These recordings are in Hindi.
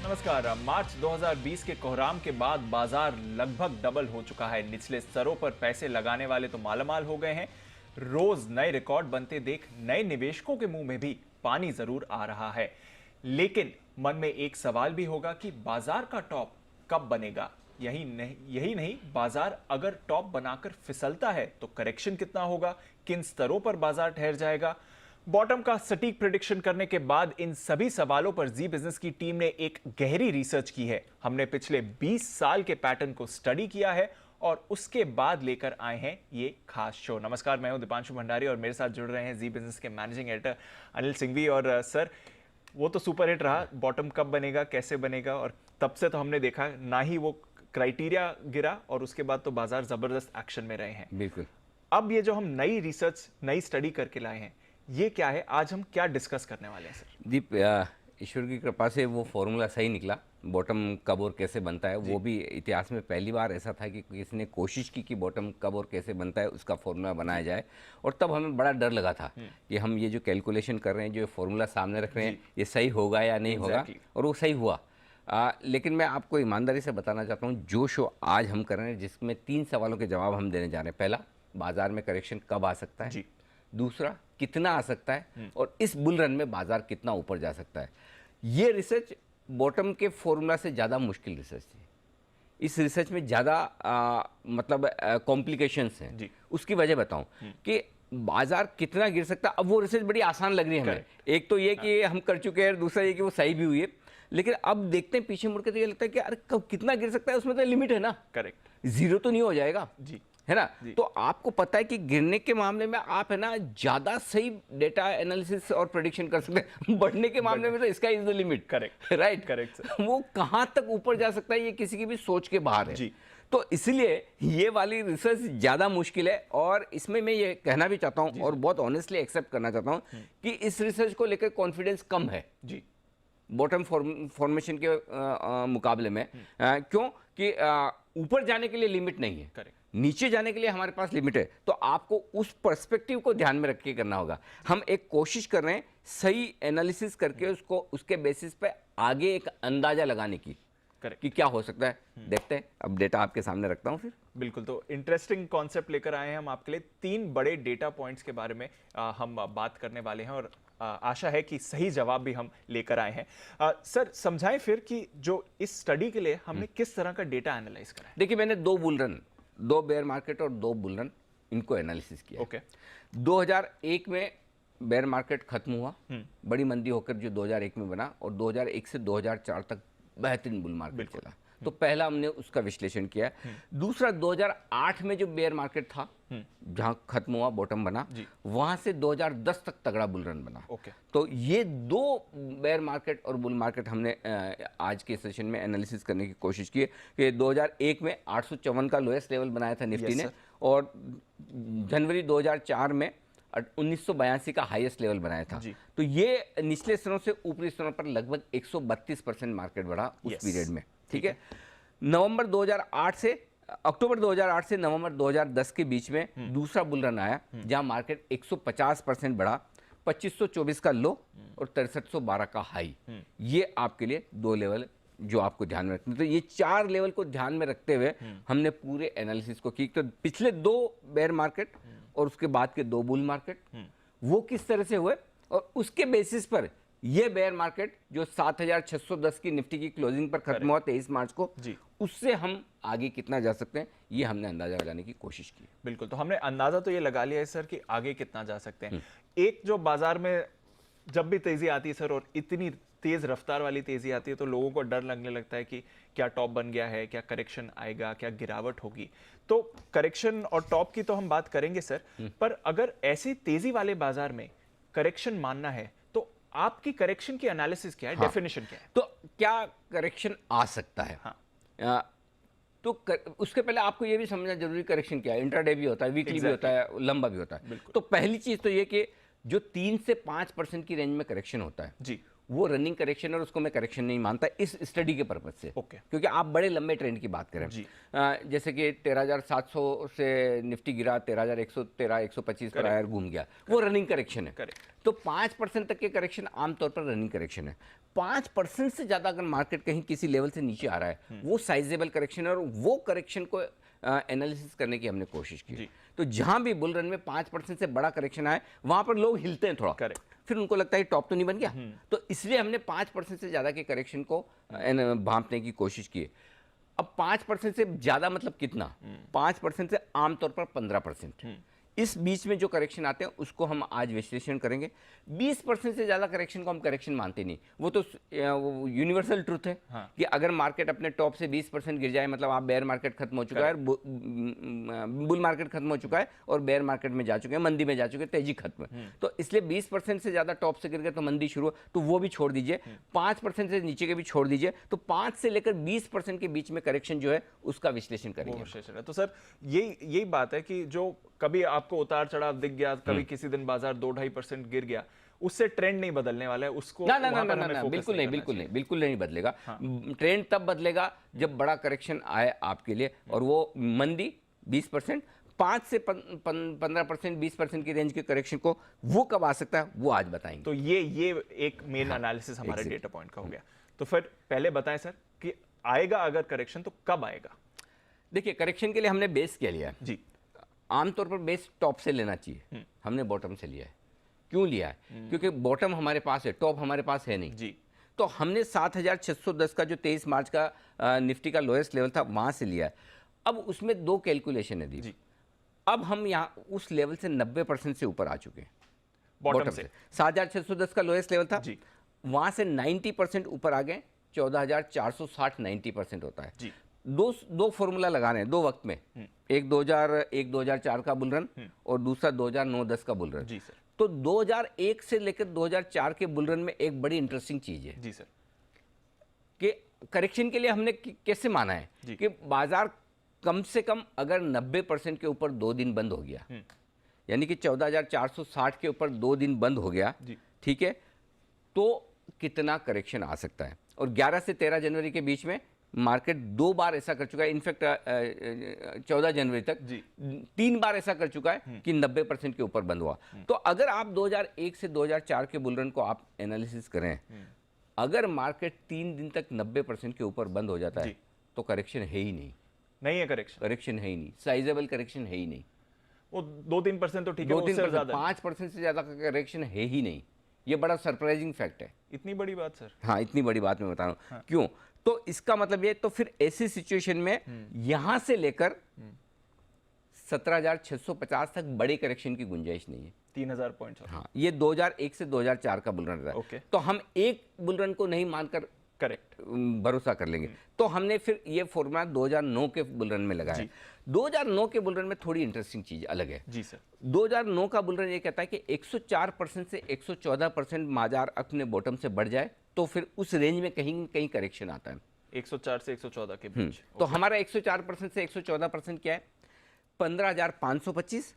नमस्कार। मार्च 2020 के कोहराम के बाद बाजार लगभग डबल हो चुका है। निचले स्तरों पर पैसे लगाने वाले तो मालामाल हो गए हैं। रोज नए रिकॉर्ड बनते देख नए निवेशकों के मुंह में भी पानी जरूर आ रहा है, लेकिन मन में एक सवाल भी होगा कि बाजार का टॉप कब बनेगा। यही नहीं, बाजार अगर टॉप बनाकर फिसलता है तो करेक्शन कितना होगा, किन स्तरों पर बाजार ठहर जाएगा। बॉटम का सटीक प्रेडिक्शन करने के बाद इन सभी सवालों पर जी बिजनेस की टीम ने एक गहरी रिसर्च की है। हमने पिछले 20 साल के पैटर्न को स्टडी किया है और उसके बाद लेकर आए हैं ये खास शो। नमस्कार, मैं हूं दीपांशु भंडारी और मेरे साथ जुड़ रहे हैं जी बिजनेस के मैनेजिंग एडिटर अनिल सिंघवी। और सर, वो तो सुपर हिट रहा, बॉटम कब बनेगा, कैसे बनेगा, और तब से तो हमने देखा ना ही वो क्राइटेरिया गिरा और उसके बाद तो बाजार जबरदस्त एक्शन में रहे हैं। बिल्कुल। अब ये जो हम नई रिसर्च, नई स्टडी करके लाए हैं, ये क्या है? आज हम क्या डिस्कस करने वाले हैं सर? दीप, ईश्वर की कृपा से वो फॉर्मूला सही निकला। बॉटम कब और कैसे बनता है, वो भी इतिहास में पहली बार ऐसा था कि किसी ने कोशिश की कि बॉटम कब और कैसे बनता है उसका फॉर्मूला बनाया जाए। और तब हमें बड़ा डर लगा था कि हम ये जो कैलकुलेशन कर रहे हैं, जो फॉर्मूला सामने रख रहे हैं, ये सही होगा या नहीं होगा। और वो सही हुआ। लेकिन मैं आपको ईमानदारी से बताना चाहता हूँ, जो शो आज हम कर रहे हैं जिसमें 3 सवालों के जवाब हम देने जा रहे हैं। पहला, बाजार में करेक्शन कब आ सकता है। दूसरा, कितना आ सकता है। और इस बुल रन में बाजार कितना ऊपर जा सकता है। ये रिसर्च बॉटम के फॉर्मूला से ज़्यादा मुश्किल रिसर्च थी। इस रिसर्च में ज़्यादा मतलब कॉम्प्लिकेशंस हैं। उसकी वजह बताऊं कि बाजार कितना गिर सकता है। अब वो रिसर्च बड़ी आसान लग रही है हमें। एक तो ये कि हम कर चुके हैं, दूसरा ये कि वो सही भी हुई है। लेकिन अब देखते हैं पीछे मुड़ के, तो ये लगता है कि अरे कब कितना गिर सकता है, उसमें तो लिमिट है ना। करेक्ट। जीरो तो नहीं हो जाएगा जी, है ना। तो आपको पता है कि गिरने के मामले में आप है ना ज्यादा सही डेटा एनालिसिस और प्रेडिक्शन कर सकते हैं। बढ़ने के मामले में तो इसका is the limit. Correct, right, correct. वो कहां तक ऊपर जा सकता है ये किसी की भी सोच के बाहर है। जी। तो इसलिए ये वाली रिसर्च ज्यादा मुश्किल है। और इसमें मैं ये कहना भी चाहता हूं और बहुत ऑनेस्टली एक्सेप्ट करना चाहता हूं कि इस रिसर्च को लेकर कॉन्फिडेंस कम है जी, बॉटम फॉर्मेशन के मुकाबले में। क्यों कि ऊपर जाने के लिए लिमिट नहीं है। करेक्ट। नीचे जाने के लिए हमारे पास लिमिट है। तो आपको उस पर्सपेक्टिव को ध्यान में रख के करना होगा। हम एक कोशिश कर रहे हैं सही एनालिसिस करके उसको उसके बेसिस पे आगे एक अंदाजा लगाने की। करेक्ट। कि क्या हो सकता है। देखते हैं, अब डेटा आपके सामने रखता हूं फिर। बिल्कुल। तो इंटरेस्टिंग कॉन्सेप्ट लेकर आए हैं हम आपके लिए। 3 बड़े डेटा पॉइंट्स के बारे में हम बात करने वाले हैं और आशा है कि सही जवाब भी हम लेकर आए हैं। सर, समझाएं फिर कि जो इस स्टडी के लिए हमने किस तरह का डेटा एनालाइज करा है। देखिए, मैंने 2 बुल रन, 2 बेयर मार्केट और 2 बुल रन, इनको एनालिसिस किया। ओके। 2001 में बेयर मार्केट खत्म हुआ, बड़ी मंदी होकर जो 2001 में बना, और 2001 से 2004 तक बेहतरीन बुल मार्केट चला। तो पहला हमने उसका विश्लेषण किया। दूसरा, 2008 में जो बेयर मार्केट था, जहां खत्म हुआ, बॉटम बना, वहां से 2010 तक तगड़ा बुल रन बना। ओके। तो ये 2 बेयर मार्केट और बुल मार्केट हमने आज के सेशन में एनालिसिस करने की कोशिश की है। कि 2001 में 854 का लोएस्ट लेवल बनाया था निफ्टी ने, और जनवरी 2004 में 1982 का हाईएस्ट लेवल बनाया था। तो ये निचले स्तरों से ऊपरी स्तरों पर लगभग 132% मार्केट बढ़ा उस पीरियड में। ठीक है। अक्टूबर 2008 से नवंबर 2010 के बीच में दूसरा बुल रन आया, जहां मार्केट 150% बढ़ा, 2524 का लो और 6312 का हाई। ये आपके लिए 2 लेवल जो आपको ध्यान में रखना। तो ये 4 लेवल को ध्यान में रखते हुए हमने पूरे एनालिसिस को की। तो पिछले 2 बेयर मार्केट और उसके बाद के 2 बुल मार्केट, वो किस तरह से हुए, और उसके बेसिस पर ये बेयर मार्केट जो 7610 की निफ्टी की क्लोजिंग पर खत्म हुआ 23 मार्च को, उससे हम आगे कितना जा सकते हैं, ये हमने अंदाजा लगाने की कोशिश की। बिल्कुल। तो हमने अंदाजा तो ये लगा लिया है सर कि आगे कितना जा सकते हैं। एक जो बाजार में जब भी तेजी आती है सर, और इतनी तेज रफ्तार वाली तेजी आती है, तो लोगों को डर लगने लगता है कि क्या टॉप बन गया है, क्या करेक्शन आएगा, क्या गिरावट होगी। तो करेक्शन और टॉप की तो हम बात करेंगे सर, पर अगर ऐसी तेजी वाले बाजार में करेक्शन मानना है तो आपकी करेक्शन की एनालिसिस क्या है, डेफिनेशन क्या है? तो क्या करेक्शन आ सकता है? तो उसके पहले आपको यह भी समझना जरूरी, करेक्शन क्या है। इंट्राडे भी होता है, वीकली भी होता है, लंबा भी होता है। तो पहली चीज तो ये कि जो 3 से 5% की रेंज में करेक्शन होता है, वो रनिंग करेक्शन और उसको मैं करेक्शन नहीं मानता इस स्टडी के पर्पज से। ओके। क्योंकि आप बड़े लंबे ट्रेंड की बात करें जी। जैसे कि 13,700 से निफ्टी गिरा 13,113 125 पर आया घूम गया, वो रनिंग करेक्शन है। तो 5% तक के करेक्शन आमतौर पर रनिंग करेक्शन है। 5% से ज़्यादा अगर मार्केट कहीं किसी लेवल से नीचे आ रहा है वो साइजेबल करेक्शन है, और वो करेक्शन को एनालिसिस करने की हमने कोशिश की। तो जहां भी बुल रन में 5% से बड़ा करेक्शन आए वहां पर लोग हिलते हैं थोड़ा, फिर उनको लगता है टॉप तो नहीं बन गया, तो इसलिए हमने 5% से ज़्यादा के करेक्शन को भांपने की कोशिश की। अब 5% से ज़्यादा मतलब कितना? 5% से आमतौर पर 15%। इस बीच में जो करेक्शन आते हैं उसको हम आज विश्लेषण करेंगे। 20% से ज़्यादा करेक्शन को हम करेक्शन मानते नहीं, वो तो यूनिवर्सल ट्रुथ है। हाँ। कि अगर मार्केट अपने टॉप से 20% गिर जाए मतलब आप बेयर मार्केट खत्म हो चुका है, बुल मार्केट खत्म हो चुका है और बेयर मार्केट में जा चुके हैं, मंदी में जा चुके हैं, तेजी खत्म है। तो इसलिए 20% से ज़्यादा टॉप से गिर गए तो मंदी शुरू, तो वो भी छोड़ दीजिए। 5% से नीचे के भी छोड़ दीजिए। तो 5 से लेकर 20% के बीच में करेक्शन जो है उसका विश्लेषण करेंगे। तो सर यही बात है कि जो कभी आपको उतार चढ़ाव दिख गया, कभी किसी दिन बाजार 2-2.5% गिर गया, उससे ट्रेंड नहीं बदलने वाला है। उसको ना बिल्कुल नहीं बदलेगा। हाँ। ट्रेंड तब बदलेगा जब बड़ा करेक्शन आए आपके लिए, और वो मंदी 20%, 5 से 15% 20% की रेंज के करेक्शन को वो कब आ सकता है वो आज बताएंगे। तो ये एक मेन एनालिसिस हमारे डेटा पॉइंट का हो गया। तो फिर पहले बताएं सर कि आएगा अगर करेक्शन तो कब आएगा? देखिए, करेक्शन के लिए हमने बेस क्या लिया है जी। आमतौर पर बेस टॉप से लेना चाहिए, हमने बॉटम से लिया है। क्यों लिया है? क्योंकि बॉटम हमारे पास है, टॉप हमारे पास है नहीं जी। तो हमने 7,610 का जो 23 मार्च का निफ्टी का लोएस्ट लेवल था वहां से लिया है। अब उसमें 2 कैलकुलेशन है दी। अब हम यहाँ उस लेवल से 90% से ऊपर आ चुके हैं। बॉटम से 7,610 का लोएस्ट लेवल था, वहां से 90% ऊपर आ गए। 14,460 90% होता है जी। दो फॉर्मूला लगाने हैं 2 वक्त में, एक 2004 का बुल रन और दूसरा 2009-10 का बुल रन जी सर। तो 2001 से लेकर 2004 के बुल रन में एक बड़ी इंटरेस्टिंग चीज है जी सर, कि करेक्शन के लिए हमने कैसे माना है कि बाजार कम से कम अगर 90% के ऊपर 2 दिन बंद हो गया, यानी कि 14,460 के ऊपर 2 दिन बंद हो गया, ठीक है, तो कितना करेक्शन आ सकता है। और 11 से 13 जनवरी के बीच में मार्केट 2 बार ऐसा कर चुका है, इनफैक्ट 14 जनवरी तक 3 बार ऐसा कर चुका है कि 90% के ऊपर बंद हुआ। तो अगर आप 2001 से 2004 के बुल रन को आप एनालिसिस करें, अगर मार्केट 3 दिन तक 90% के ऊपर बंद हो जाता है तो करेक्शन है ही नहीं है। करेक्शन है ही नहीं, साइजेबल करेक्शन है ही नहीं। वो 2-3% तो ठीक है, 2-3%, 5% से ज्यादा का करेक्शन है ही नहीं। ये बड़ा सरप्राइजिंग फैक्ट है। इतनी बड़ी बात सर? हाँ, इतनी बड़ी बात मैं बता रहा हूँ। हाँ। क्यों? तो इसका मतलब ये, तो फिर ऐसी सिचुएशन में यहां से लेकर 17,650 तक बड़े करेक्शन की गुंजाइश नहीं है। 3,000 पॉइंट। हाँ, ये 2001 से 2004 का बुल रन रहा है। तो हम एक बुल रन को नहीं मानकर करेक्ट भरोसा कर लेंगे। तो हमने फिर ये फॉर्मूला 2009 के बुल रन में लगाया। 2009 के बुल रन में थोड़ी इंटरेस्टिंग चीज अलग है जी सर। 2009 का बुल रन ये कहता है कि 104% से 114% बाजार अपने बॉटम से बढ़ जाए तो फिर उस रेंज में कहीं कहीं करेक्शन आता है। 104 से 114 के बीच। तो हमारा 104% से 114% क्या है? 15,525,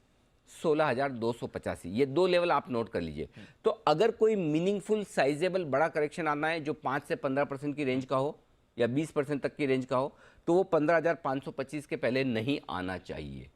16,285, ये 2 लेवल आप नोट कर लीजिए। तो अगर कोई मीनिंगफुल साइजेबल बड़ा करेक्शन आना है जो 5 से 15% की रेंज का हो या 20% तक की रेंज का हो, तो वो 15,525 के पहले नहीं आना चाहिए।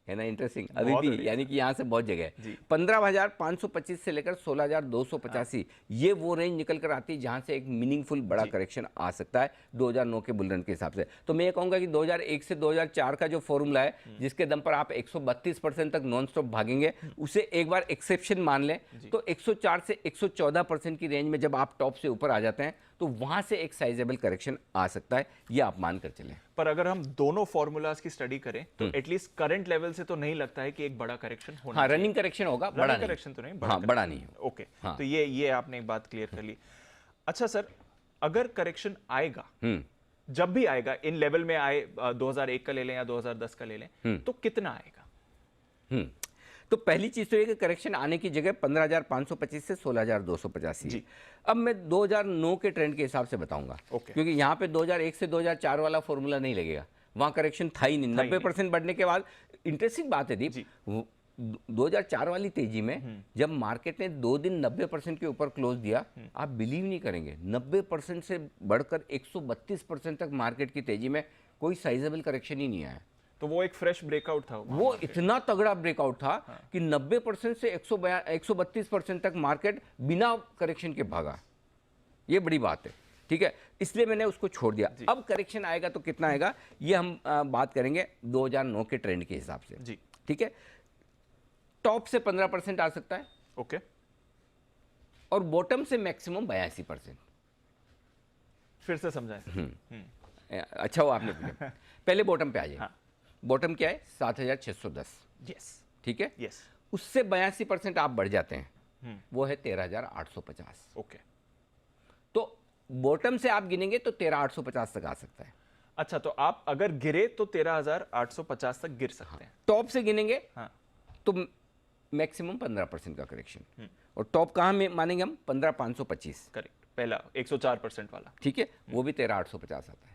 है ना इंटरेस्टिंग? अभी भी यानी कि यहाँ से बहुत जगह है। 15,525 से लेकर 16,285 ये वो रेंज निकल कर आती है जहाँ से एक मीनिंगफुल बड़ा करेक्शन आ सकता है 2009 के बुल रन के हिसाब से। तो मैं ये कहूँगा कि 2001 से 2004 का जो फॉर्मूला है जिसके दम पर आप 132% तक नॉन स्टॉप भागेंगे, उसे एक बार एक्सेप्शन मान लें तो 104 से 114% की रेंज में जब आप टॉप से ऊपर आ जाते हैं तो वहां से एक साइजेबल करेक्शन आ सकता है, ये आप मान कर चलें। पर अगर हम दोनों फॉर्मूलाज की स्टडी करें तो एटलीस्ट करंट लेवल से तो नहीं लगता है कि एक बड़ा करेक्शन होना। हाँ, रनिंग करेक्शन होगा, बड़ा करेक्शन तो नहीं, बड़ा नहीं। ओके, तो ये आपने एक बात क्लियर कर ली। अच्छा सर, अगर करेक्शन आएगा, जब भी आएगा, इन लेवल में आए, 2001 का ले लें या 2010 का ले लें, तो कितना आएगा? तो पहली चीज तो ये कि करेक्शन आने की जगह 15,525 से 16,285। अब मैं 2009 के ट्रेंड के हिसाब से बताऊंगा, क्योंकि यहाँ पे 2001 से 2004 वाला फॉर्मूला नहीं लगेगा, वहां करेक्शन था ही नहीं। 90% बढ़ने के बाद इंटरेस्टिंग बात है दीप, 2004 वाली तेजी में जब मार्केट ने 2 दिन 90% के ऊपर क्लोज दिया, आप बिलीव नहीं करेंगे, 90% से बढ़कर 132% तक मार्केट की तेजी में कोई साइजेबल करेक्शन ही नहीं आया। तो वो एक फ्रेश ब्रेकआउट था, वो इतना तगड़ा ब्रेकआउट था कि 90% से 132% तक मार्केट बिना करेक्शन के भागा। ये बड़ी बात है, ठीक है, इसलिए मैंने उसको छोड़ दिया। अब करेक्शन आएगा तो कितना आएगा, ये हम बात करेंगे 2009 के ट्रेंड के हिसाब से जी, ठीक है। टॉप से 15% आ सकता है, ओके, और बॉटम से मैक्सिमम 82%। फिर से समझाएं। अच्छा वो आपने पूछा। पहले बॉटम पे आ जाइए। बॉटम क्या है, 7610, यस, ठीक है। यस, उससे 82% आप बढ़ जाते हैं, वो है 13850। ओके, तो बॉटम से आप गिनेंगे तो 13850 तक आ सकता है। अच्छा, तो आप अगर गिरे तो 13850 तक गिर सकते हैं। टॉप से गिनेंगे हाँ, तो मैक्सिमम 15% का करेक्शन, और टॉप कहाँ में मानेंगे हम, 15525, करेक्ट, पहला 104% वाला, ठीक है, वो भी 13850 आता है।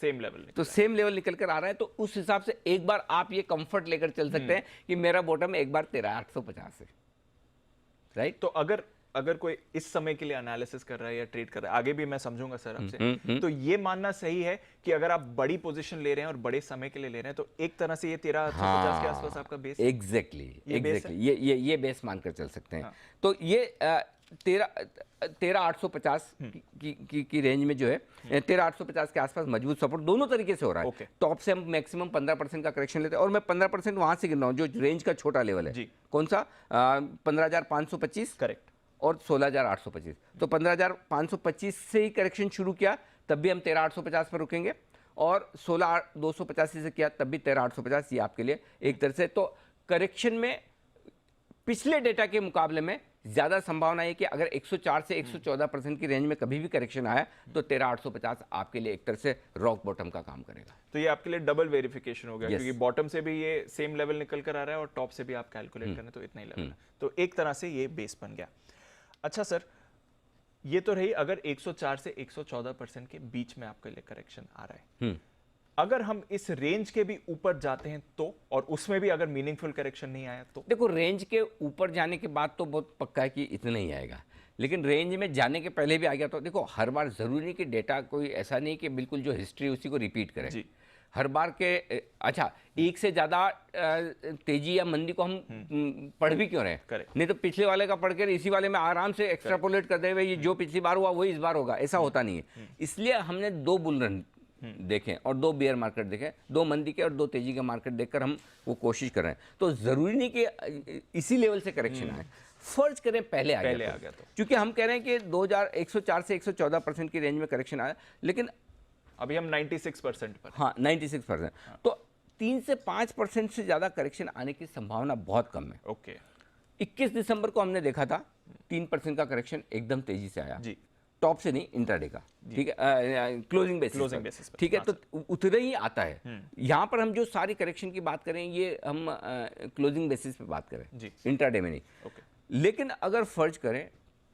सेम लेवल, तो सेम लेवल निकल कर आ रहा है, तो उस हिसाब से एक बार आप ये कंफर्ट लेकर चल सकते हैं कि मेरा बॉटम एक बार 13850 है, राइट। तो अगर कोई इस समय के लिए एनालिसिस कर रहा है या ट्रेड कर रहा है, आगे भी मैं समझूंगा सर आपसे, तो ये मानना सही है कि अगर आप बड़ी पोजीशन ले रहे हैं और बड़े समय के लिए ले रहे हैं तो एक तरह से ये 13850 के आसपास आपका बेस, एग्जैक्टली ये बेस मानकर चल सकते हैं। हाँ। तो ये 13850 की रेंज में जो है, 13850 के आसपास मजबूत सपोर्ट दोनों तरीके से हो रहा है। Okay. टॉप से हम मैक्सिमम 15% का करेक्शन लेते हैं, और मैं 15% वहां से गिन रहा हूं, जो रेंज का छोटा लेवल है जी। कौन सा, 15525 करेक्ट, और 16825। तो 15525 से ही करेक्शन शुरू किया, तब भी हम 13850 पर रुकेंगे, और 16285 से किया तब भी 13850। ये आपके लिए एक तरह से, तो करेक्शन में पिछले डेटा के मुकाबले में ज्यादा संभावना है कि अगर 104 से 114% की रेंज में कभी भी करेक्शन आया तो 13850 आपके लिए एक तरह से रॉक बॉटम का काम करेगा। तो ये आपके लिए डबल वेरिफिकेशन हो गया, Yes. क्योंकि बॉटम से भी ये सेम लेवल निकल कर आ रहा है और टॉप से भी आप कैलकुलेट करें तो इतना ही लेवल है, तो एक तरह से ये बेस बन गया। अच्छा सर, ये तो रही अगर 104 से 114% के बीच में आपके लिए करेक्शन आ रहा है, अगर हम इस रेंज के भी ऊपर जाते हैं तो, और उसमें भी अगर मीनिंगफुल करेक्शन नहीं आया तो? देखो, रेंज के ऊपर जाने के बाद तो बहुत पक्का है कि इतना ही आएगा, लेकिन रेंज में जाने के पहले भी आ गया तो देखो, हर बार जरूरी नहीं कि डेटा कोई ऐसा नहीं कि बिल्कुल जो हिस्ट्री उसी को रिपीट करे जी। हर बार के। अच्छा, एक से ज्यादा तेजी या मंदी को हम पढ़ भी क्यों रहे हैं, Correct. नहीं तो पिछले वाले का पढ़ कर इसी वाले में आराम से एक्स्ट्रापोलेट कर दे, ये जो पिछली बार हुआ वही इस बार होगा, ऐसा होता नहीं है। इसलिए हमने 2 बुल रन देखें और 2 बियर मार्केट देखें, 2 मंदी के और 2 तेजी के मार्केट देखकर हम वो कोशिश कर रहे हैं। तो जरूरी नहीं कि इसी लेवल से करेक्शन आए, फर्ज करें पहले आ गया तो, क्योंकि हम कह रहे हैं कि 104 से 114% की रेंज में करेक्शन आया, लेकिन अभी हम 96% पर, हाँ 96%, तो 3 से 5% से ज्यादा करेक्शन आने की संभावना बहुत कम है। ओके, 21 दिसंबर को हमने देखा था 3% का करेक्शन एकदम तेजी से आया जी, टॉप से नहीं, इंट्राडे का, ठीक है, क्लोजिंग बेसिस पर, ठीक है, तो उतना ही आता है। यहाँ पर हम जो सारी करेक्शन की बात करें ये हम क्लोजिंग बेसिस पे बात करें जी, इंट्राडे में नहीं। ओके, लेकिन अगर फर्ज करें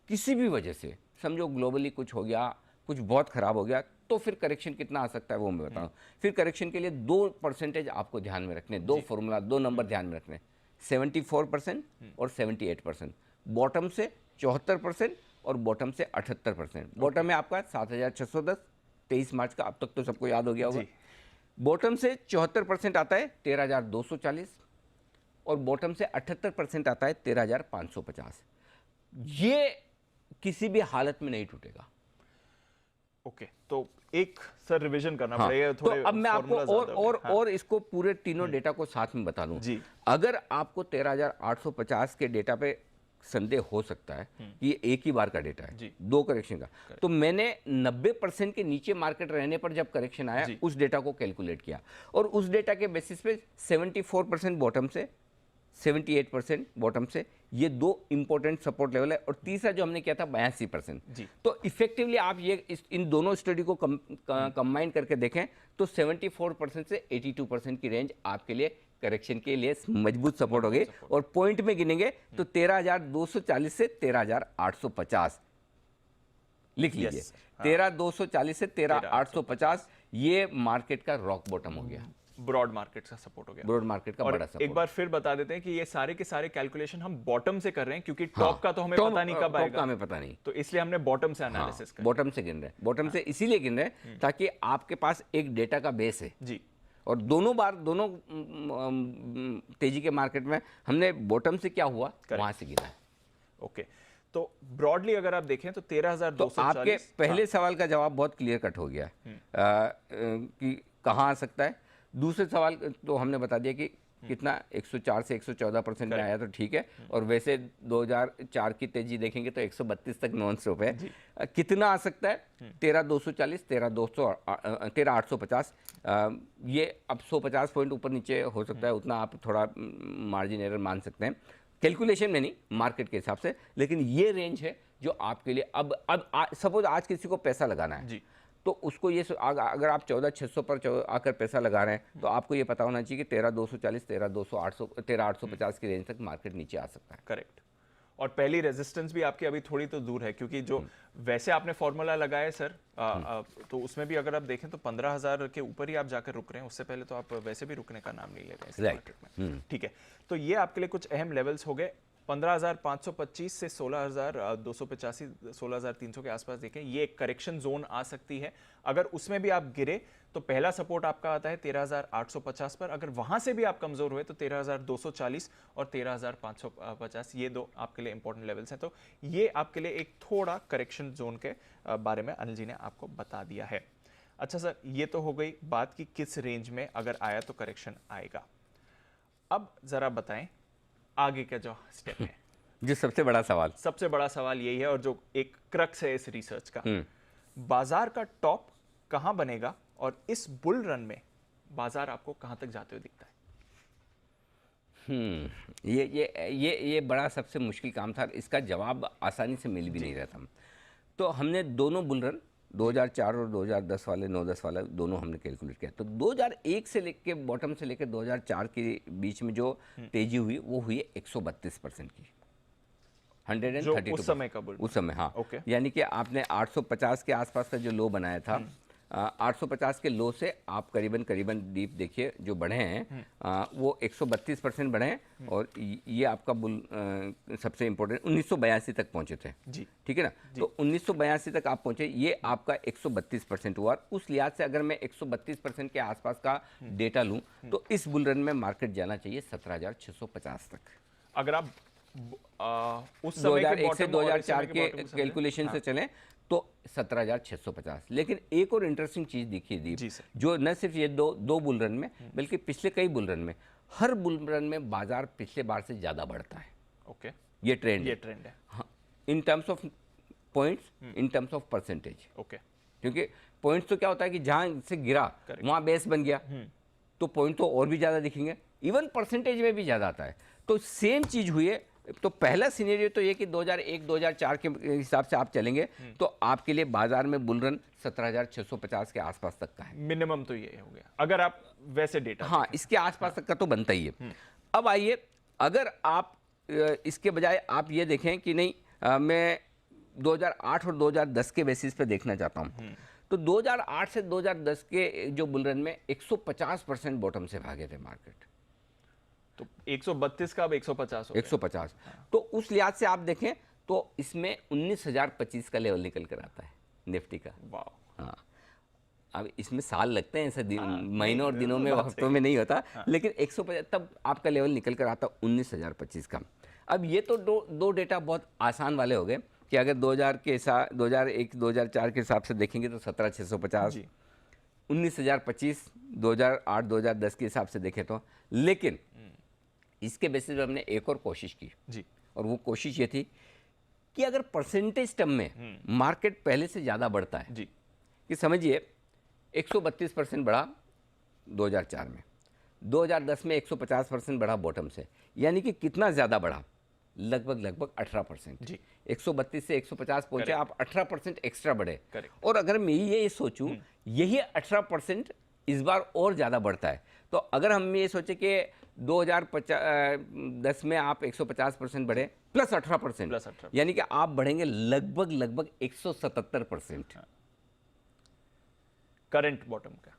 किसी भी वजह से, समझो ग्लोबली कुछ हो गया, कुछ बहुत खराब हो गया, तो फिर करेक्शन कितना आ सकता है वो मैं बताऊं। फिर करेक्शन के लिए 2% आपको ध्यान में रखने, 2 फॉर्मूला, 2 नंबर ध्यान में रखने, 74% और 78%। बॉटम से 74% और बॉटम से 78%। बॉटम में आपका 7610, 23 मार्च का, अब तक तो सबको याद हो गया होगा। बॉटम से 74% आता है 13240, और बॉटम से 78% आता है 13550। ये किसी भी हालत में नहीं टूटेगा। ओके, तो एक सर रिवीजन करना हाँ, पड़ेगा तो थोड़े, अब मैं आपको हाँ, और इसको पूरे तीनों डेटा को साथ में बता दूं। जी, अगर आपको 13850 के डेटा पे संदेह हो सकता है कि ये एक ही बार का डेटा है, 2 करेक्शन का, तो मैंने 90% के नीचे मार्केट रहने पर जब करेक्शन आया उस डेटा को कैलकुलेट किया, और उस डेटा के बेसिस पे 74% बॉटम से, 78% बॉटम से, ये 2 इंपॉर्टेंट सपोर्ट लेवल है, और तीसरा जो हमने किया था 82%। तो इफेक्टिवली आप ये इन दोनों स्टडी को कंबाइन करके देखें तो 74% से 82% की रेंज आपके लिए करेक्शन के लिए मजबूत सपोर्ट हो गई, और पॉइंट में गिनेंगे तो 13240 से 13850 लिख लीजिए। 13240 से 13850 ये मार्केट का रॉक बॉटम हो गया। ब्रॉड मार्केट का सपोर्ट हो गया। ब्रॉड मार्केट का और बड़ा एक सपोर्ट। बार फिर बता देते हैं कि ये सारे के सारे कैलकुलेशन हम बॉटम से कर रहे हैं, क्योंकि टॉप का तो हमें पता नहीं कब टॉप का आएगा, हमें पता नहीं, तो इसलिए हमने बॉटम से एनालिसिस कर बॉटम से गिन रहे हैं। बॉटम से इसीलिए गिन रहे हैं ताकि आपके पास एक डेटा का बेस है जी। और दोनों तेजी के मार्केट में हमने बॉटम से क्या हुआ वहां से गिना है। ओके, तो ब्रॉडली अगर आप देखें तो 13,240। तो आपके पहले सवाल का जवाब बहुत क्लियर कट हो गया कि कहाँ आ सकता है। दूसरे सवाल तो हमने बता दिया कि कितना 104 से 114% में आया तो ठीक है, और वैसे 2004 की तेजी देखेंगे तो 132 तक नॉन स्टॉप है। कितना आ सकता है? 13,240, 13,850। ये अब 150 पॉइंट ऊपर नीचे हो सकता है, उतना आप थोड़ा मार्जिन एरर मान सकते हैं कैलकुलेशन में, नहीं मार्केट के हिसाब से। लेकिन ये रेंज है जो आपके लिए अब सपोज आज किसी को पैसा लगाना है जी, तो उसको ये अगर आप 14,600 पर आकर पैसा लगा रहे हैं तो आपको ये पता होना चाहिए कि 13,240, 13,850 की रेंज तक मार्केट नीचे आ सकता है। करेक्ट। और पहली रेजिस्टेंस भी आपकी अभी थोड़ी तो दूर है, क्योंकि जो वैसे आपने फॉर्मूला लगाया है सर, तो उसमें भी अगर आप देखें तो 15,000 के ऊपर ही आप जाकर रुक रहे हैं, उससे पहले तो आप वैसे भी रुकने का नाम नहीं ले रहे हैं इस मार्केट में। ठीक है, तो ये आपके लिए कुछ अहम लेवल्स हो गए। 15,525 से 16,285, 16,300 के आसपास देखें, ये एक करेक्शन जोन आ सकती है। अगर उसमें भी आप गिरे तो पहला सपोर्ट आपका आता है 13,850 पर। अगर वहां से भी आप कमजोर हुए तो 13,240 और 13,550, ये दो आपके लिए इंपॉर्टेंट लेवल्स हैं। तो ये आपके लिए एक थोड़ा करेक्शन जोन के बारे में अनिल जी ने आपको बता दिया है। अच्छा सर, ये तो हो गई बात कि किस रेंज में अगर आया तो करेक्शन आएगा। अब जरा बताएं आगे का जो स्टेप है, जो सबसे बड़ा सवाल यही है, और जो एक क्रक्स है इस रिसर्च का, बाजार का टॉप कहां बनेगा और इस बुल रन में बाजार आपको कहां तक जाते हुए दिखता है? ये बड़ा सबसे मुश्किल काम था, इसका जवाब आसानी से मिल भी नहीं रहा था। तो हमने दोनों बुल रन 2004 और 2010 वाले 9-10 वाला दोनों हमने कैलकुलेट किया। तो 2001 से लेकर बॉटम से लेकर 2004 के बीच में जो तेजी हुई वो हुई 132% की, 132 उस समय का बुल, उस समय, हाँ। ओके। यानी कि आपने 850 के आसपास का जो लो बनाया था, 850 के लो से आप करीबन डीप देखिए जो बढ़े हैं, वो 132% बढ़े हैं। और ये आपका बुल सबसे इंपॉर्टेंट 1982 तक पहुंचे थे जी, ठीक है ना। तो 1982 तक आप पहुंचे, ये आपका 132% हुआ। उस लिहाज से अगर मैं 132% के आसपास का डेटा लूं तो इस बुल रन में मार्केट जाना चाहिए 17,650 तक। अगर आप उस समय के 2001 से बॉटम और इस 2004 समय के बॉटम कैलकुलेशन से चलें तो 17,650। लेकिन एक और इंटरेस्टिंग चीज दिखी जी दीप, सर। जो न सिर्फ ये दो बुल रन में बल्कि पिछले कई बुल रन में, हर बुल रन में बाजार पिछले बार से ज्यादा बढ़ता है। ओके, ये ट्रेंड है। हाँ, in terms of points, in terms of percentage. Okay, क्योंकि पॉइंट्स तो क्या होता है कि जहां से गिरा वहां बेस बन गया तो पॉइंट तो और भी ज्यादा दिखेंगे, इवन परसेंटेज में भी ज्यादा आता है। तो सेम चीज हुई है। तो पहला सिनेरियो तो ये कि 2001-2004 के हिसाब से आप चलेंगे तो आपके लिए बाजार में बुल रन 17,650 के आसपास तक का है मिनिमम। तो ये हो गया अगर आप वैसे डेटा, हाँ, इसके आसपास तक का तो बनता ही है। अब आइए, अगर आप इसके बजाय आप ये देखें कि नहीं, मैं 2008 और 2010 के बेसिस पे देखना चाहता हूँ, तो 2008 से 2010 के जो बुल रन में 150% बॉटम से भागे थे मार्केट। तो 132 का अब 150 हो गया। 150। तो उस लिहाज से आप देखें तो इसमें 19,025 का लेवल निकल कर आता है निफ्टी का। वाह। हाँ, अब इसमें साल लगते हैं, ऐसे महीनों और दिनों में, हफ्तों में नहीं होता। लेकिन 150 तब आपका लेवल निकल कर आता 19,025 का। अब ये तो दो डेटा बहुत आसान वाले हो गए कि अगर 2001-2004 के हिसाब से देखेंगे तो 17,650, 19,025 2008-2010 के हिसाब से देखें तो। लेकिन इसके बेसिस पे हमने एक और कोशिश की जी, और वो कोशिश ये थी कि अगर परसेंटेज टर्म में मार्केट पहले से ज़्यादा बढ़ता है जी, कि समझिए 132% बढ़ा 2004 में, 2010 में 150% बढ़ा बॉटम से, यानी कि कितना ज़्यादा बढ़ा, लगभग 18%। जी, 132 से 150 पहुंचे, आप 18% एक्स्ट्रा बढ़े। करेक्ट। और अगर मैं ये सोचूं यही 18% इस बार और ज़्यादा बढ़ता है, तो अगर हम ये सोचे कि 2010 में आप 150% बढ़े प्लस 18%, यानी कि आप बढ़ेंगे लगभग 177%। करंट बॉटम का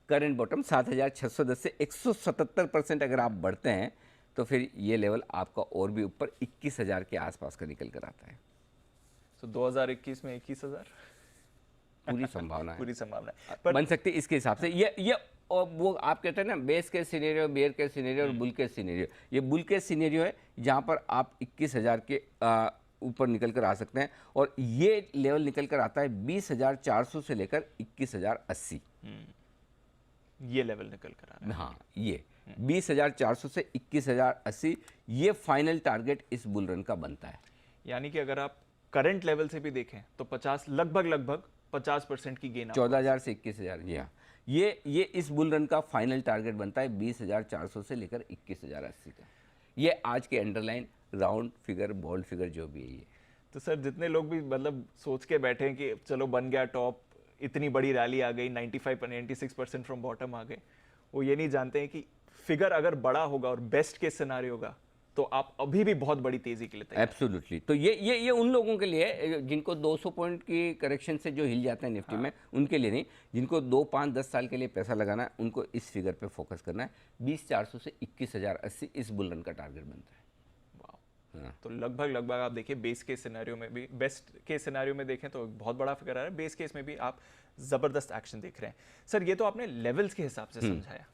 करंट बॉटम 7,610 से 177% अगर आप बढ़ते हैं तो फिर ये लेवल आपका और भी ऊपर 21,000 के आसपास का निकल कर आता है। तो 2021 में 21,000 पूरी संभावना है, पूरी संभावना है। पर बन सकती है इसके हिसाब से। ये और वो आप कहते हैं ना बेस के सिनेरियो, बेयर के सिनेरियो और बुल के सिनेरियो। ये बुल के सिनेरियो है जहाँ पर आप 21,000 के ऊपर निकल कर आ सकते हैं और ये लेवल निकल कर आता है 20,400 से लेकर 21,080। ये लेवल निकल कर आ रहा है। हाँ, ये 20,400 से 21,080 ये फाइनल टारगेट इस बुल रन का बनता है। यानी कि अगर आप करंट लेवल से भी देखें तो 50 लगभग 50% की गेन 14,000 से 21,000। जी हाँ, ये इस बुल रन का फाइनल टारगेट बनता है 20,400 से लेकर 21,080 का। ये आज के underline round figure, bold figure जो भी है ये। तो सर जितने लोग भी मतलब सोच के बैठे हैं कि चलो बन गया टॉप, इतनी बड़ी रैली आ गई, 96% फ्रॉम बॉटम आ गए, वो ये नहीं जानते हैं कि फिगर अगर बड़ा होगा और बेस्ट केस सिनेरियो होगा तो आप अभी भी बहुत बड़ी तेजी के लिए तैयार हैं। एब्सोल्युटली। तो ये उन लोगों के लिए है जिनको 200 पॉइंट की करेक्शन से जो हिल जाते हैं निफ्टी में, उनके लिए नहीं। जिनको 2, 5, 10 साल के लिए पैसा लगाना है उनको इस फिगर पे फोकस करना है। 20,400 से 21,080 इस बुल रन का टारगेट बनता है। हाँ। तो लगभग आप देखिए बेस केस सिनेरियो में भी, बेस्ट केस सिनेरियो में देखें तो बहुत बड़ा फिगर आ रहा है, बेस केस में भी आप जबरदस्त एक्शन देख रहे हैं। सर ये तो आपने लेवल्स के हिसाब से समझाया,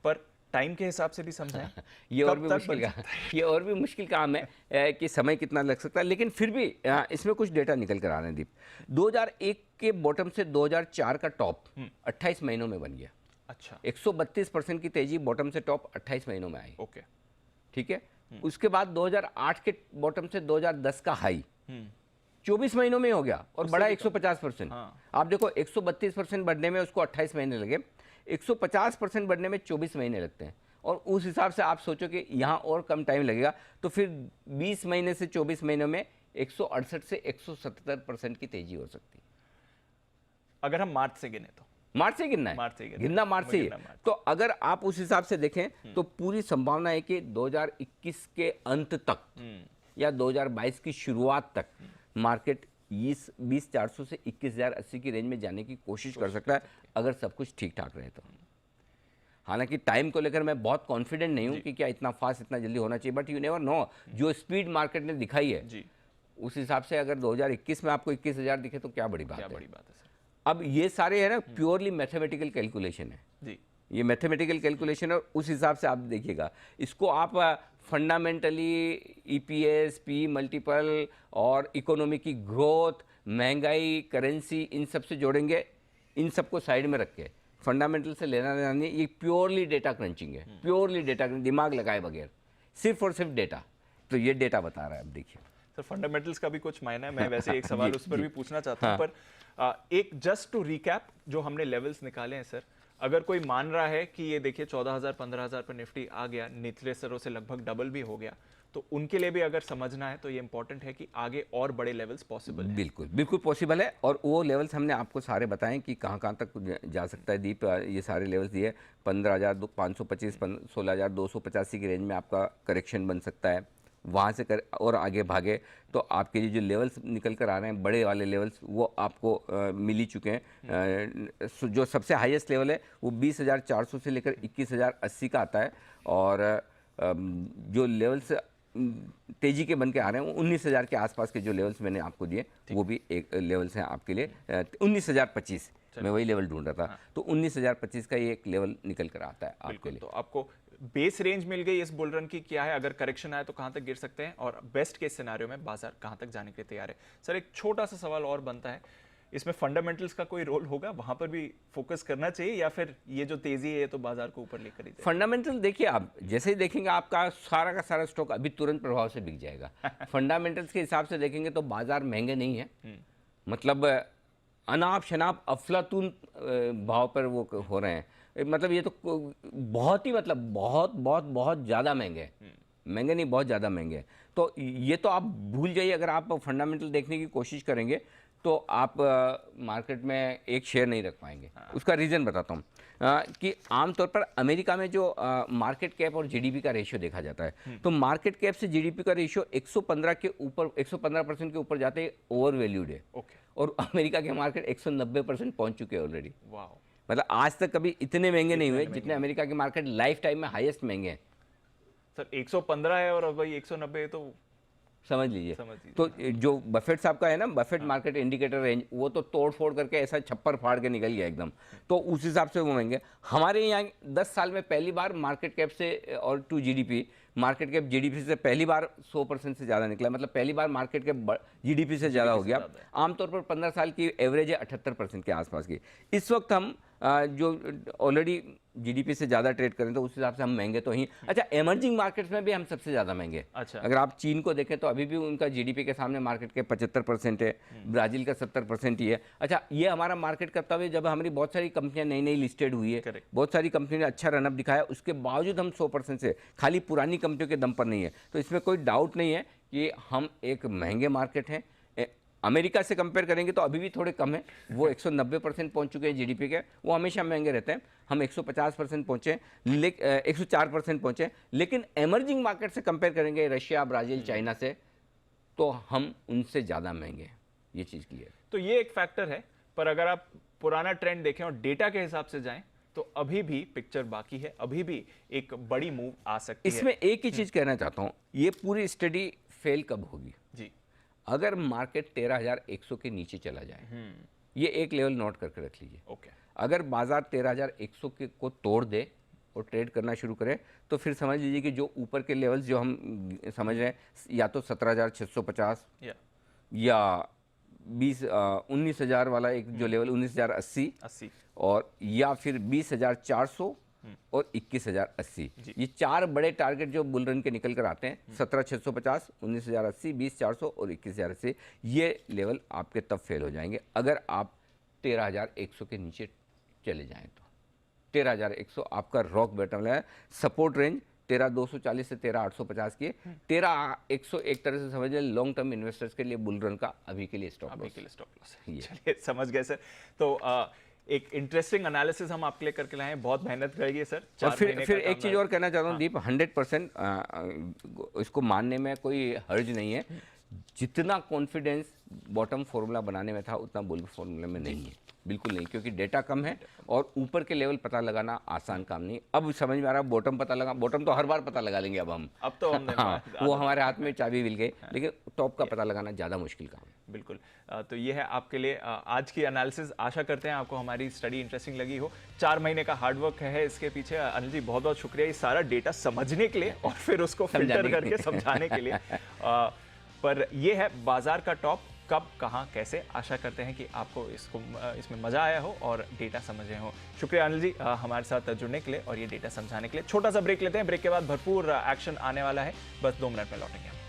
पर टाइम के हिसाब से भी समझाया। ये और भी मुश्किल काम है कि समय कितना लग सकता है, लेकिन फिर भी इसमें कुछ डेटा निकल कर आ रहे हैं दीप। 2001 के बॉटम से 2004 का टॉप 28 महीनों में बन गया। अच्छा, 132% की तेजी बॉटम से टॉप 28 महीनों में आई। ओके, ठीक है। उसके बाद 2008 के बॉटम से 2010 का हाई 24 महीनों में हो गया और बढ़ा 150%। आप देखो 132% बढ़ने में उसको 28 महीने लगे, 150% बढ़ने में 24 महीने लगते हैं। और उस हिसाब से आप सोचो कि यहाँ और कम टाइम लगेगा, तो फिर 20 महीने से 24 महीनों में 168 से 177% की तेजी हो सकती है। अगर हम मार्च से गिने तो मार्च से गिनना है, मार्च से गिनना मार्च से ही है। तो अगर आप उस हिसाब से देखें तो पूरी संभावना है कि 2021 के अंत तक या 2022 की शुरुआत तक मार्केट 20,400 से 21,080 की रेंज में जाने की कोशिश कर सकता है, अगर सब कुछ ठीक ठाक रहे तो। हालांकि टाइम को लेकर मैं बहुत कॉन्फिडेंट नहीं हूं कि क्या इतना फास्ट, इतना जल्दी होना चाहिए, बट यू नेवर नो। जो स्पीड मार्केट ने दिखाई है उस हिसाब से अगर 2021 में आपको 21,000 दिखे तो क्या बड़ी बात है। सर अब ये सारे है ना प्योरली मैथमेटिकल कैलकुलेशन है जी, ये मैथमेटिकल कैलकुलेशन है। और उस हिसाब से आप देखिएगा इसको, आप फंडामेंटली ईपीएस, पी मल्टीपल और इकोनॉमी की ग्रोथ, महंगाई, करेंसी, इन सब से जोड़ेंगे। इन सबको साइड में रख के फंडामेंटल से लेना देना नहीं, ये प्योरली डेटा क्रंचिंग है, प्योरली डेटा, दिमाग लगाए बगैर, सिर्फ और सिर्फ डेटा। तो ये डेटा बता रहा है। अब देखिए सर फंडामेंटल्स का भी कुछ मायना है, मैं वैसे एक सवाल उस पर भी पूछना चाहता हूं, पर एक जस्ट टू रिकैप जो हमने लेवल्स निकाले हैं सर, अगर कोई मान रहा है कि ये देखिए 14,000 15,000 पर निफ्टी आ गया, निचले स्तरों से लगभग डबल भी हो गया, तो उनके लिए भी अगर समझना है तो ये इंपॉर्टेंट है कि आगे और बड़े लेवल्स पॉसिबल है। बिल्कुल बिल्कुल पॉसिबल है। और वो लेवल्स हमने आपको सारे बताएं कि कहाँ तक जा सकता है दीप। ये सारे लेवल्स दिए 15,525, 16,285 की रेंज में आपका करेक्शन बन सकता है। वहाँ से और आगे भागे तो आपके लिए जो लेवल्स निकल कर आ रहे हैं, बड़े वाले लेवल्स, वो आपको मिल ही चुके हैं। जो सबसे हाईएस्ट लेवल है वो 20,400 से लेकर 21,080 का आता है। और जो लेवल्स तेजी के बन के आ रहे हैं वो 19,000 के आसपास के जो लेवल्स मैंने आपको दिए वो भी एक लेवल्स हैं आपके लिए। 19,025 मैं वही लेवल ढूंढ रहा था, तो 19,025 का ये एक लेवल निकल कर आता है आपके लिए। तो आपको बेस रेंज मिल गई इस बुल रन की, क्या है, अगर करेक्शन आए तो कहां तक गिर सकते हैं और बेस्ट केस सिनेरियो में बाजार कहां तक जाने के लिए तैयार है। सर एक छोटा सा सवाल और बनता है, इसमें फंडामेंटल्स का कोई रोल होगा, वहां पर भी फोकस करना चाहिए, या फिर ये जो तेजी है ये तो बाजार को ऊपर लेकर ही जाएगा? फंडामेंटल देखिए, आप जैसे ही देखेंगे आपका सारा का सारा स्टॉक अभी तुरंत प्रभाव से बिक जाएगा। फंडामेंटल्स के हिसाब से देखेंगे तो बाजार महंगे नहीं है, मतलब अनाप शनाप अफलातून भाव पर वो हो रहे हैं। मतलब ये तो बहुत ही, मतलब बहुत ज़्यादा महंगे हैं, महंगे नहीं, बहुत ज़्यादा महंगे हैं। तो ये तो आप भूल जाइए। अगर आप फंडामेंटल देखने की कोशिश करेंगे तो आप मार्केट में एक शेयर नहीं रख पाएंगे। उसका रीज़न बताता हूँ कि आमतौर पर अमेरिका में जो मार्केट कैप और जीडीपी का रेशियो देखा जाता है, तो मार्केट कैप से जीडीपी का रेशियो 115 के ऊपर, 115% के ऊपर जाते ही ओवर वैल्यूड है। और अमेरिका के मार्केट 190% पहुँच चुके हैं ऑलरेडी। वाह, मतलब आज तक कभी इतने महंगे नहीं हुए जितने अमेरिका के मार्केट लाइफ टाइम में हाईएस्ट महंगे हैं। सर 115 है और अब भाई 190 है, तो समझ लीजिए। समझ लीजिए। तो जो बफेट साहब का है ना, बफेट मार्केट इंडिकेटर रेंज, वो तो तोड़ फोड़ करके ऐसा छप्पर फाड़ के निकल गया एकदम। तो उस हिसाब से वो महंगे। हमारे यहाँ 10 साल में पहली बार मार्केट कैप से और to GDP, market cap GDP से पहली बार 100% से ज़्यादा निकला। मतलब पहली बार मार्केट कैप जीडीपी से ज़्यादा हो गया। आमतौर पर 15 साल की एवरेज है 78% के आसपास की। इस वक्त हम जो ऑलरेडी जीडीपी से ज़्यादा ट्रेड करें तो उस हिसाब से हम महंगे तो ही। अच्छा, एमर्जिंग मार्केट्स में भी हम सबसे ज़्यादा महंगे। अच्छा, अगर आप चीन को देखें तो अभी भी उनका जीडीपी के सामने मार्केट के 75% है, ब्राज़ील का 70% ही है। अच्छा, ये हमारा मार्केट का तब है जब हमारी बहुत सारी कंपनियां नई नई लिस्टेड हुई है, Correct. बहुत सारी कंपनी ने अच्छा रनअप दिखाया, उसके बावजूद हम 100% से, खाली पुरानी कंपनियों के दम पर नहीं है। तो इसमें कोई डाउट नहीं है कि हम एक महंगे मार्केट हैं। अमेरिका से कंपेयर करेंगे तो अभी भी थोड़े कम है, वो 190% पहुंच चुके हैं जीडीपी के, वो हमेशा महंगे रहते हैं। हम 150% पहुंचे, 104% पहुंचे। लेकिन एमर्जिंग मार्केट से कंपेयर करेंगे रशिया, ब्राज़ील, चाइना से, तो हम उनसे ज़्यादा महंगे हैं। ये चीज़ क्लियर है। तो ये एक फैक्टर है। पर अगर आप पुराना ट्रेंड देखें और डेटा के हिसाब से जाएं तो अभी भी पिक्चर बाकी है, अभी भी एक बड़ी मूव आ सकती है। इसमें एक ही चीज़ कहना चाहता हूँ, ये पूरी स्टडी फेल कब होगी? जी, अगर मार्केट 13,100 के नीचे चला जाए, ये एक लेवल नोट करके रख लीजिए। ओके। अगर बाजार 13,100 के को तोड़ दे और ट्रेड करना शुरू करे तो फिर समझ लीजिए कि जो ऊपर के लेवल्स जो हम समझ रहे हैं, या तो 17,650 या 19,000 वाला एक जो लेवल 19,080 और या फिर 20,400 और 21,080, ये चार बड़े टारगेट जो बुल रन के निकल कर आते हैं, 17,650, 19,080, 20,400 और 21,080, ये लेवल आपके तब फेल हो जाएंगे अगर आप 13,100 के नीचे चले जाएं। तो 13,100 आपका रॉक बॉटम है। सपोर्ट रेंज 13,240 से 13,850 की। 13,100 एक तरह से समझ लें लॉन्ग टर्म इन्वेस्टर्स के लिए बुल रन का अभी के लिए स्टॉप लॉस है। चलिए, समझ गए सर। तो एक इंटरेस्टिंग एनालिसिस हम आपके लिए करके लाए हैं, बहुत मेहनत करेगी सर। और फिर एक चीज़ और कहना चाहता हूँ दीप, 100% इसको मानने में कोई हर्ज नहीं है। जितना कॉन्फिडेंस बॉटम फॉर्मूला बनाने में था उतना बुल फॉर्मूला में नहीं है, बिल्कुल नहीं, क्योंकि डेटा कम है और ऊपर के लेवल पता लगाना आसान काम नहीं। अब समझ में आ रहा है बॉटम पता लगा, बॉटम तो हर बार पता लगा लेंगे अब तो हमने हाँ, वो हमारे हाथ में चाबी मिल गई, लेकिन टॉप का पता लगाना ज़्यादा मुश्किल काम है। बिल्कुल। तो ये है आपके लिए आज की एनालिसिस। आशा करते हैं आपको हमारी स्टडी इंटरेस्टिंग लगी हो। 4 महीने का हार्डवर्क है इसके पीछे। अनिल जी, बहुत बहुत शुक्रिया ये सारा डेटा समझने के लिए और फिर उसको फिल्टर करके समझाने के लिए। पर ये है बाजार का टॉप, कब, कहाँ, कैसे। आशा करते हैं कि आपको इसमें मजा आया हो और डेटा समझे हो। शुक्रिया अनिल जी हमारे साथ जुड़ने के लिए और ये डेटा समझाने के लिए। छोटा सा ब्रेक लेते हैं, ब्रेक के बाद भरपूर एक्शन आने वाला है, बस 2 मिनट में लौटेंगे।